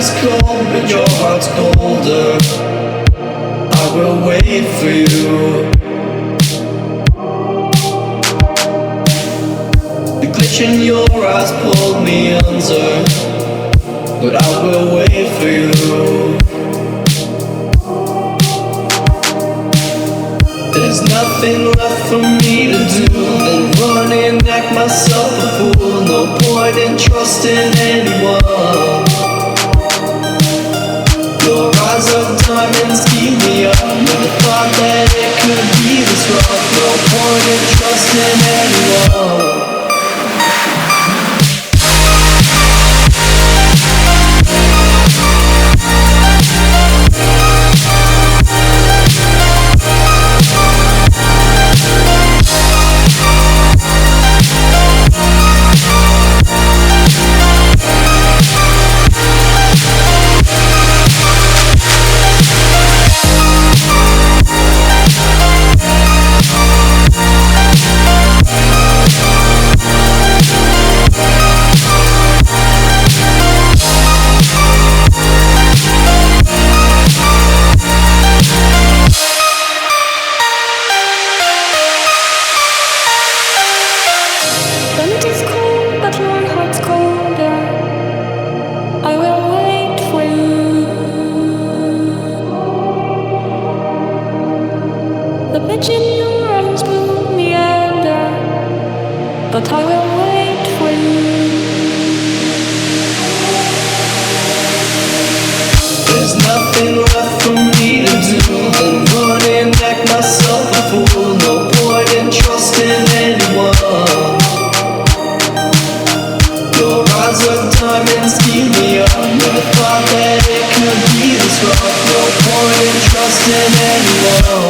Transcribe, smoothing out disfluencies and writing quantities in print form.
is cold, but your heart's colder. I will wait for you. The glitch in your eyes pulled me under, but I will wait for you. There's nothing left for me to do than run and act myself a fool. No point in trusting anyone. Your eyes of diamonds keep me up. Never thought that it could be this rough. No point in trusting anyone. The pitch in your eyes will meander, but I will wait for you. There's nothing left for me to do than run and act myself a fool. No point in trusting anyone. Your eyes of diamonds keep me up. Never thought that it could be this rough. No point in trusting anyone.